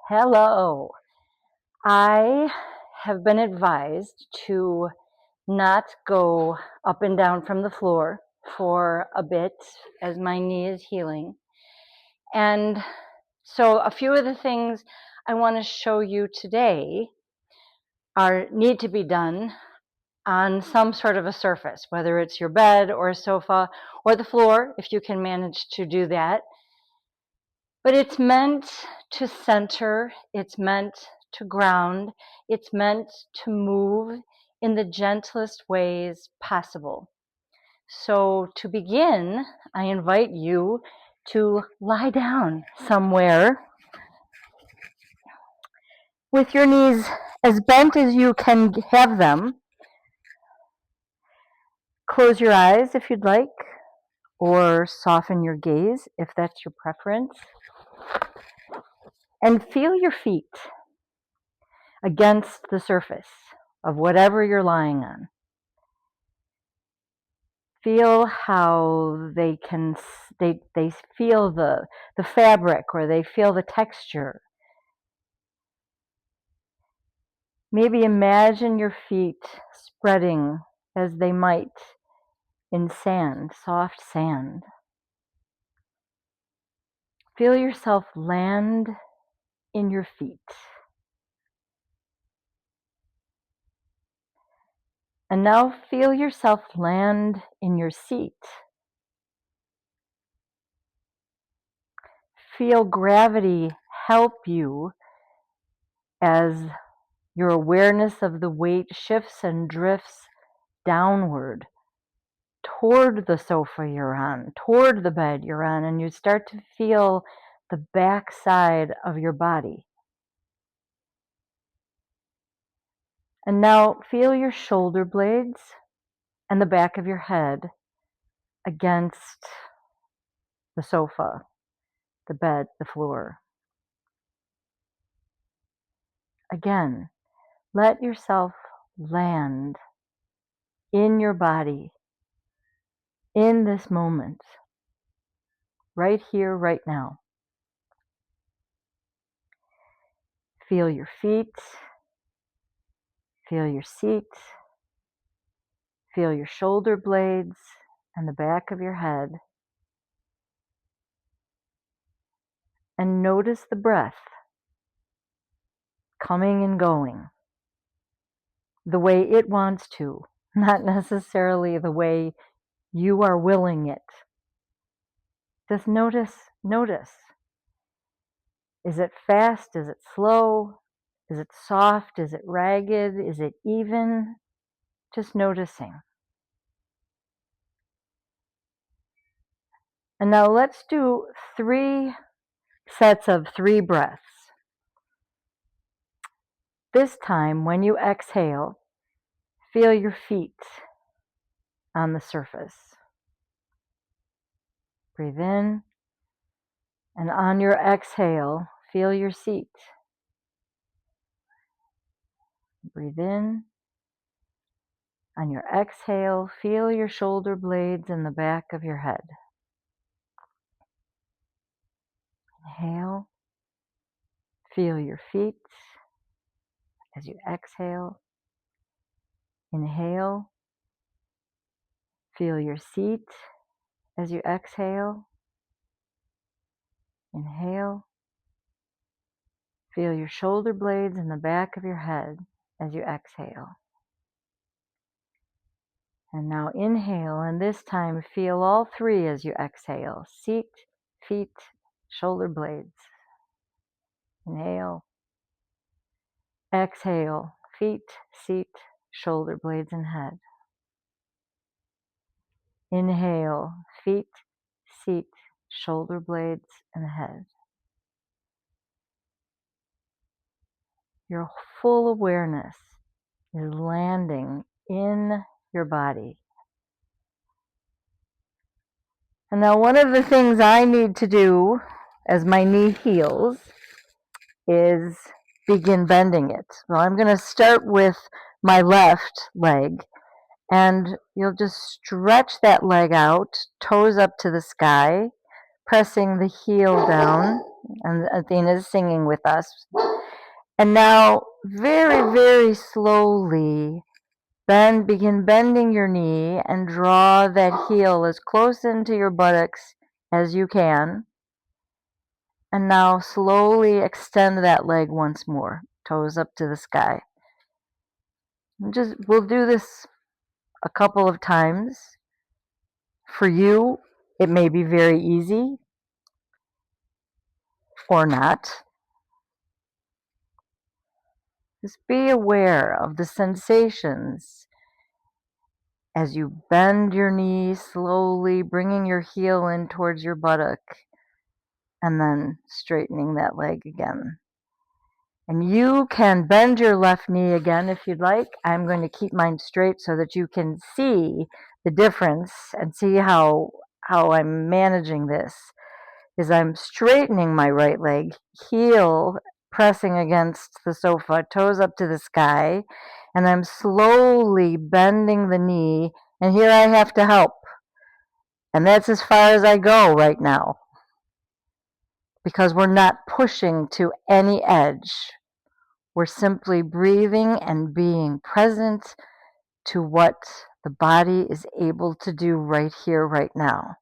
Hello. I have been advised to not go up and down from the floor for a bit as my knee is healing. And so a few of the things I want to show you today need to be done on some sort of a surface, whether it's your bed or a sofa or the floor, if you can manage to do that. But it's meant to center, it's meant to ground, it's meant to move in the gentlest ways possible. So to begin, I invite you to lie down somewhere with your knees as bent as you can have them. Close your eyes if you'd like, or soften your gaze if that's your preference. And feel your feet against the surface of whatever you're lying on. Feel how they feel the fabric, or they feel the texture. Maybe imagine your feet spreading as they might in sand, soft sand. Feel yourself land in your feet. And now feel yourself land in your seat. Feel gravity help you as your awareness of the weight shifts and drifts downward toward the sofa you're on, toward the bed you're on, and you start to feel the back side of your body. And now feel your shoulder blades and the back of your head against the sofa, the bed, the floor. Again, let yourself land in your body in this moment, right here, right now. Feel your feet, feel your seat, feel your shoulder blades and the back of your head. And notice the breath coming and going the way it wants to, not necessarily the way you are willing it. Just notice. Is it fast? Is it slow? Is it soft? Is it ragged? Is it even? Just noticing. And now let's do 3 sets of 3 breaths. This time, when you exhale, feel your feet on the surface. Breathe in, and on your exhale, feel your seat. Breathe in. On your exhale, feel your shoulder blades and the back of your head. Inhale. Feel your feet as you exhale. Inhale. Feel your seat as you exhale. Inhale. Feel your shoulder blades and the back of your head as you exhale. And now inhale, and this time feel all 3 as you exhale. Seat, feet, shoulder blades. Inhale. Exhale, feet, seat, shoulder blades, and head. Inhale, feet, seat, shoulder blades, and head. Your full awareness is landing in your body. And now one of the things I need to do as my knee heals is begin bending it. Well, I'm going to start with my left leg, and you'll just stretch that leg out, toes up to the sky, pressing the heel down, and Athena's singing with us. And now, very, very slowly, begin bending your knee and draw that heel as close into your buttocks as you can. And now slowly extend that leg once more, toes up to the sky. We'll do this a couple of times. For you, it may be very easy or not. Just be aware of the sensations as you bend your knee slowly, bringing your heel in towards your buttock, and then straightening that leg again. And you can bend your left knee again if you'd like. I'm going to keep mine straight so that you can see the difference and see how I'm managing this. Is I'm straightening my right leg, heel pressing against the sofa, toes up to the sky, and I'm slowly bending the knee, and here I have to help. And that's as far as I go right now, because we're not pushing to any edge. We're simply breathing and being present to what the body is able to do right here, right now.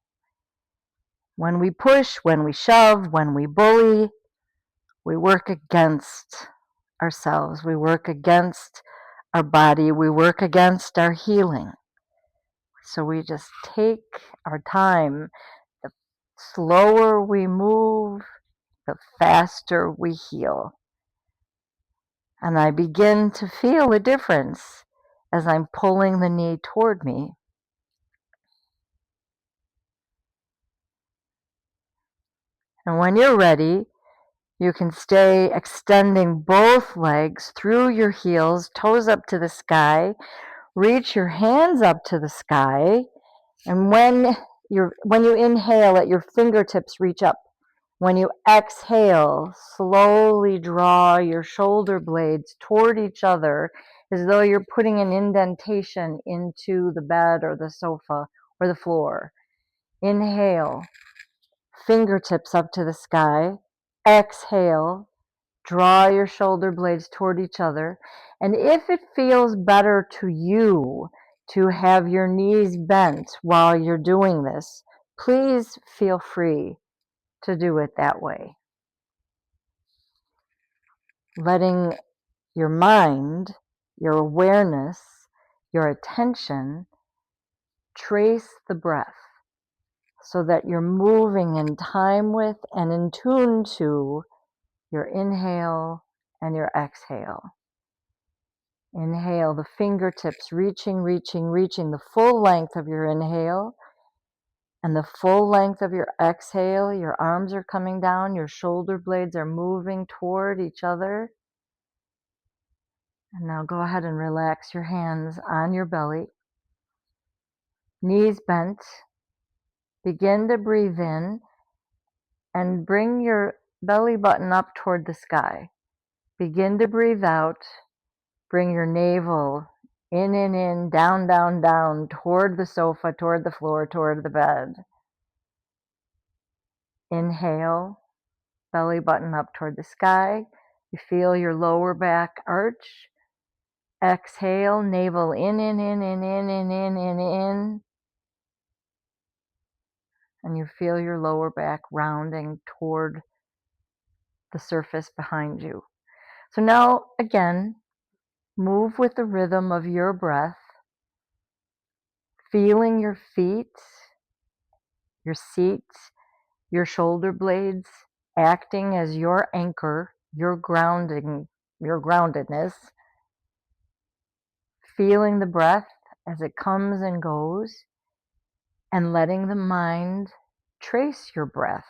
When we push, when we shove, when we bully, we work against ourselves. We work against our body. We work against our healing. So we just take our time. The slower we move, the faster we heal. And I begin to feel a difference as I'm pulling the knee toward me. And when you're ready, you can stay extending both legs through your heels, toes up to the sky. Reach your hands up to the sky. And when you inhale, let your fingertips reach up. When you exhale, slowly draw your shoulder blades toward each other as though you're putting an indentation into the bed or the sofa or the floor. Inhale, fingertips up to the sky. Exhale, draw your shoulder blades toward each other. And if it feels better to you to have your knees bent while you're doing this, please feel free to do it that way. Letting your mind, your awareness, your attention trace the breath so that you're moving in time with and in tune to your inhale and your exhale. Inhale, the fingertips reaching the full length of your inhale and the full length of your exhale. Your arms are coming down, your shoulder blades are moving toward each other. And now go ahead and relax your hands on your belly, knees bent. Begin to breathe in and bring your belly button up toward the sky. Begin to breathe out. Bring your navel in, down, down, down, toward the sofa, toward the floor, toward the bed. Inhale, belly button up toward the sky. You feel your lower back arch. Exhale, navel in. And you feel your lower back rounding toward the surface behind you. So now, again, move with the rhythm of your breath, feeling your feet, your seat, your shoulder blades acting as your anchor, your groundedness, feeling the breath as it comes and goes, and letting the mind trace your breath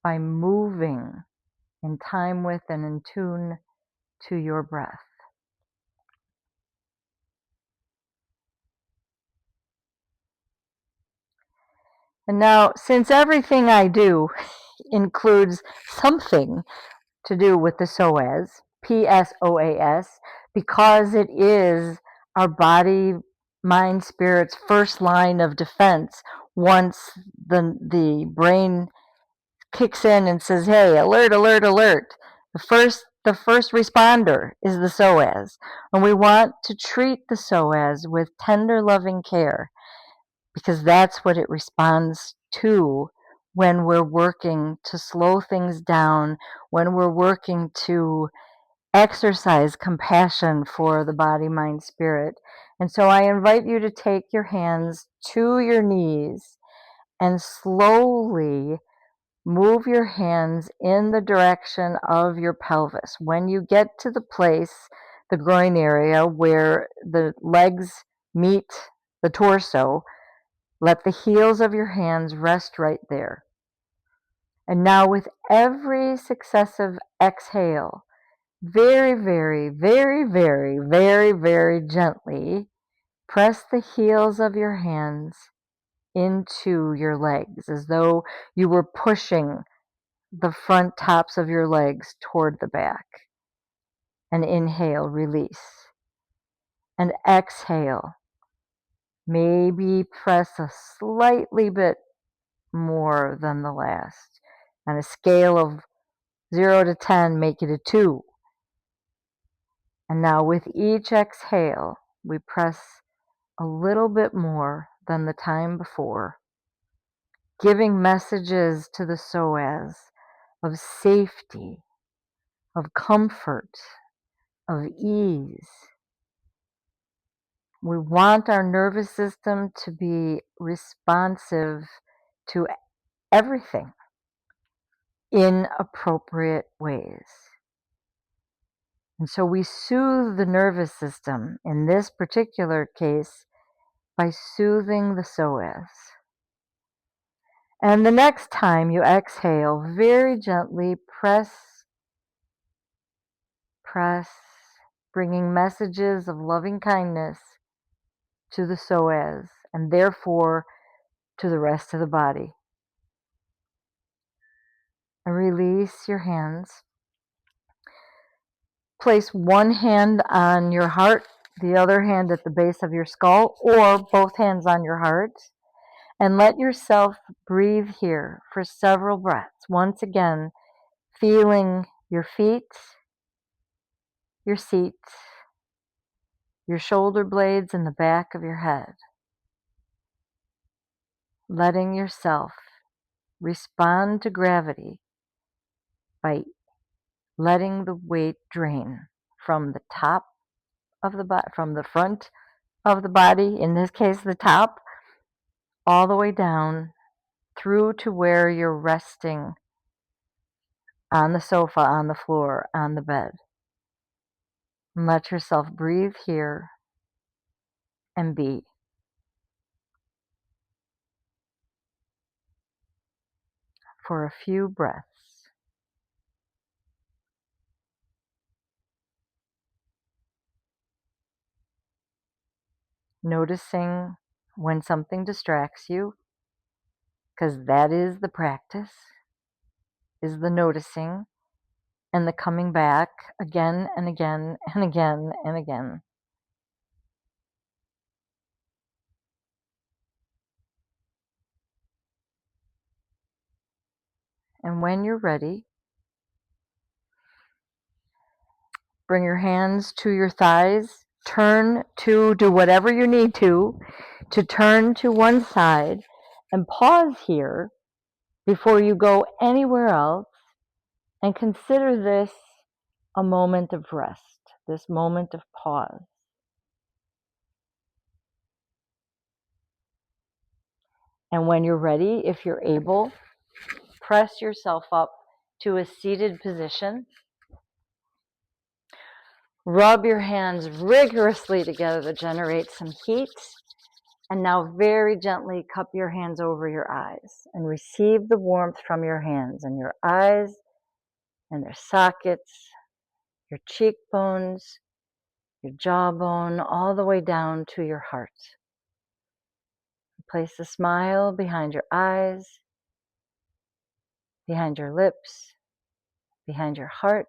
by moving in time with and in tune to your breath. And now, since everything I do includes something to do with the psoas, PSOAS, because it is our body, mind, spirit's first line of defense once the brain kicks in and says, hey, alert, alert, alert. The first responder is the psoas. And we want to treat the psoas with tender, loving care because that's what it responds to when we're working to slow things down, when we're working to exercise compassion for the body, mind, spirit. And so I invite you to take your hands to your knees and slowly move your hands in the direction of your pelvis. When you get to the place, the groin area, where the legs meet the torso, let the heels of your hands rest right there. And now with every successive exhale, very, very, very, very, very, very gently press the heels of your hands into your legs as though you were pushing the front tops of your legs toward the back. And inhale, release. And exhale, maybe press a slightly bit more than the last. On a scale of 0 to 10, make it a 2. And now with each exhale, we press a little bit more than the time before, giving messages to the psoas of safety, of comfort, of ease. We want our nervous system to be responsive to everything in appropriate ways. And so we soothe the nervous system, in this particular case, by soothing the psoas. And the next time you exhale, very gently press, bringing messages of loving kindness to the psoas and therefore to the rest of the body. And release your hands. Place one hand on your heart, the other hand at the base of your skull, or both hands on your heart. And let yourself breathe here for several breaths. Once again, feeling your feet, your seat, your shoulder blades, and the back of your head. Letting yourself respond to gravity by letting the weight drain from the top of the body, from the front of the body, in this case the top, all the way down through to where you're resting on the sofa, on the floor, on the bed. And let yourself breathe here and be. For a few breaths. Noticing when something distracts you, because that is the practice, is the noticing and the coming back again and again and again and again. And when you're ready, bring your hands to your thighs, do whatever you need to turn to one side, and pause here before you go anywhere else, and consider this a moment of rest, this moment of pause. And when you're ready, if you're able, press yourself up to a seated position. Rub your hands rigorously together to generate some heat. And now very gently cup your hands over your eyes and receive the warmth from your hands and your eyes and their sockets, your cheekbones, your jawbone, all the way down to your heart. Place a smile behind your eyes, behind your lips, behind your heart,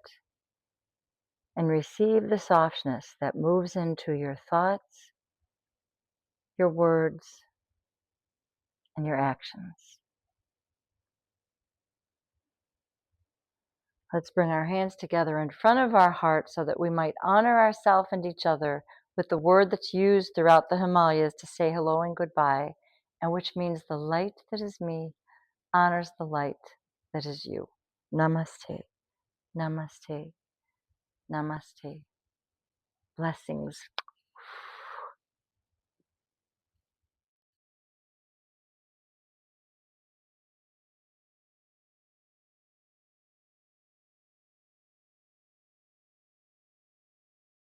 and receive the softness that moves into your thoughts, your words, and your actions. Let's bring our hands together in front of our heart so that we might honor ourselves and each other with the word that's used throughout the Himalayas to say hello and goodbye, and which means the light that is me honors the light that is you. Namaste, namaste, namaste. Blessings.